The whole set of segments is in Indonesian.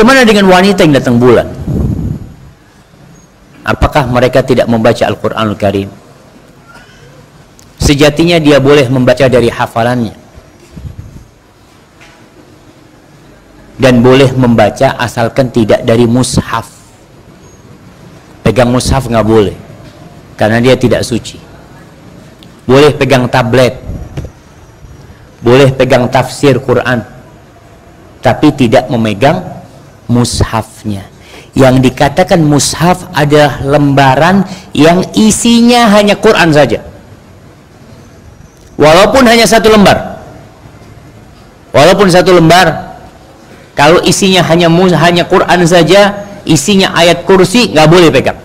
Bagaimana dengan wanita yang datang bulan? Apakah mereka tidak membaca Al-Quranul Karim? Sejatinya dia boleh membaca dari hafalannya, dan boleh membaca asalkan tidak dari mushaf. Pegang mushaf nggak boleh, karena dia tidak suci. Boleh pegang tablet, boleh pegang tafsir Quran, tapi tidak memegang mushafnya. Yang dikatakan mushaf adalah lembaran yang isinya hanya Quran saja, walaupun hanya satu lembar. Walaupun satu lembar, kalau isinya hanya Quran saja, isinya ayat kursi, nggak boleh pegang.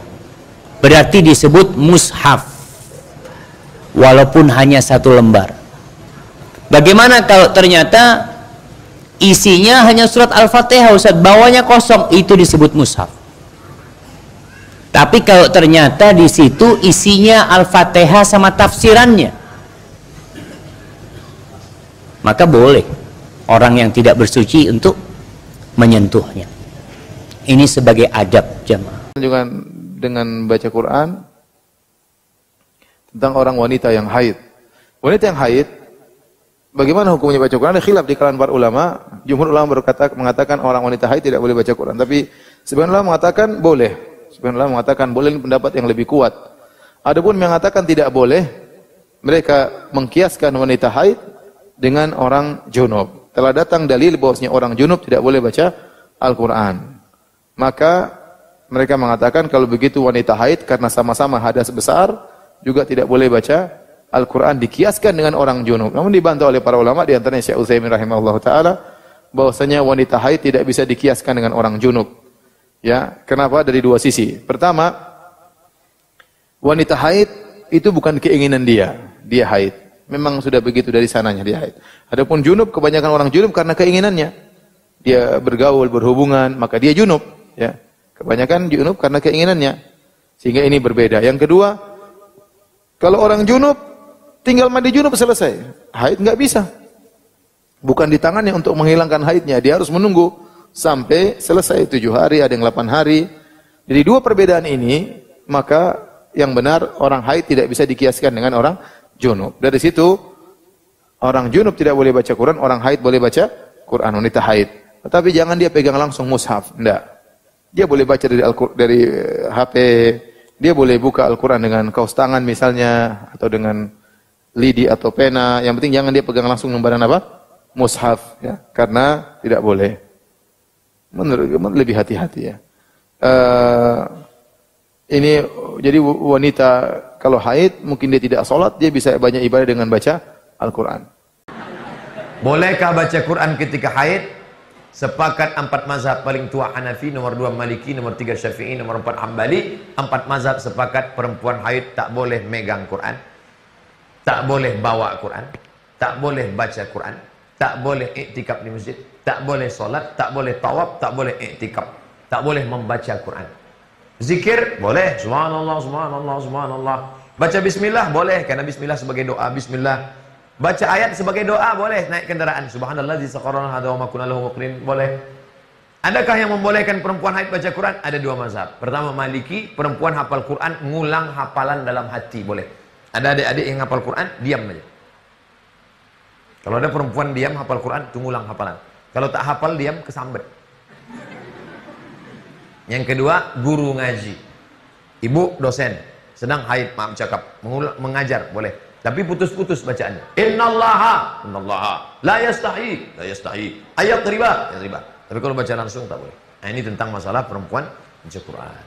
Berarti disebut mushaf, walaupun hanya satu lembar. Bagaimana kalau ternyata isinya hanya surat Al-Fatihah, Ustaz, bawahnya kosong, itu disebut mushaf. Tapi kalau ternyata di situ isinya Al-Fatihah sama tafsirannya, maka boleh orang yang tidak bersuci untuk menyentuhnya. Ini sebagai adab jamaah. Juga dengan baca Quran tentang orang wanita yang haid. Wanita yang haid, bagaimana hukumnya baca Quran? Ada khilaf di kalangan para ulama. Jumhur ulama mengatakan orang wanita haid tidak boleh baca Quran, tapi sebagian ulama mengatakan boleh. Sebagian ulama mengatakan boleh, ini pendapat yang lebih kuat. Adapun yang mengatakan tidak boleh, mereka mengkiaskan wanita haid dengan orang junub. Telah datang dalil bahwasanya orang junub tidak boleh baca Al-Quran. Maka mereka mengatakan kalau begitu wanita haid karena sama-sama hadas besar juga tidak boleh baca Al-Quran, dikiaskan dengan orang junub. Namun dibantah oleh para ulama, di antaranya Syekh Utsaimin rahimahullah ta'ala, bahwasanya wanita haid tidak bisa dikiaskan dengan orang junub. Ya, kenapa? Dari dua sisi. Pertama, wanita haid itu bukan keinginan dia haid. Memang sudah begitu dari sananya dia haid. Adapun junub, kebanyakan orang junub karena keinginannya. Dia bergaul, berhubungan, maka dia junub. Ya, kebanyakan junub karena keinginannya. Sehingga ini berbeda. Yang kedua, kalau orang junub tinggal mandi junub selesai. Haid nggak bisa. Bukan di tangannya untuk menghilangkan haidnya. Dia harus menunggu sampai selesai 7 hari, ada yang 8 hari. Jadi dua perbedaan ini, maka yang benar orang haid tidak bisa dikiaskan dengan orang junub. Dari situ orang junub tidak boleh baca Quran, orang haid boleh baca Quran, wanita haid. Tetapi jangan dia pegang langsung mushaf, enggak. Dia boleh baca dari HP, dia boleh buka Al-Quran dengan kaus tangan misalnya, atau dengan lidi atau pena. Yang penting jangan dia pegang langsung lembaran apa? Mushaf, ya. Karena tidak boleh. Menurut lebih hati-hati ya. Ini jadi wanita kalau haid mungkin dia tidak sholat, dia bisa banyak ibadah dengan baca Al-Quran. Bolehkah baca Quran ketika haid? Sepakat 4 mazhab, paling tua Hanafi, nomor 2 Maliki, nomor 3 Syafi'i, nomor 4 Hambali. 4 mazhab sepakat perempuan haid tak boleh megang Quran, tak boleh bawa Quran, tak boleh baca Quran, tak boleh iktikaf di masjid, tak boleh solat, tak boleh tawaf, tak boleh iktikaf, tak boleh membaca Quran. Zikir boleh, subhanallah, subhanallah, subhanallah. Baca bismillah boleh, karena bismillah sebagai doa. Bismillah. Baca ayat sebagai doa boleh. Naik kendaraan, subhanallazi sakhkhara lana wa ma kunna lahu muqrinin, boleh. Adakah yang membolehkan perempuan haid baca Quran? Ada 2 mazhab. Pertama Maliki, perempuan hafal Quran ngulang hafalan dalam hati, boleh. Ada adik-adik yang hafal Quran diam aja. Kalau ada perempuan diam hafal Quran, itu ngulang hafalan. Kalau tak hafal diam, kesambet. Yang kedua, guru ngaji. Ibu dosen, sedang haid, maaf cakap, mengajar, boleh. Tapi putus-putus bacaannya. Innallaha la yastahi, ayat riba, ya riba. Tapi kalau baca langsung tak boleh. Nah, ini tentang masalah perempuan baca Quran.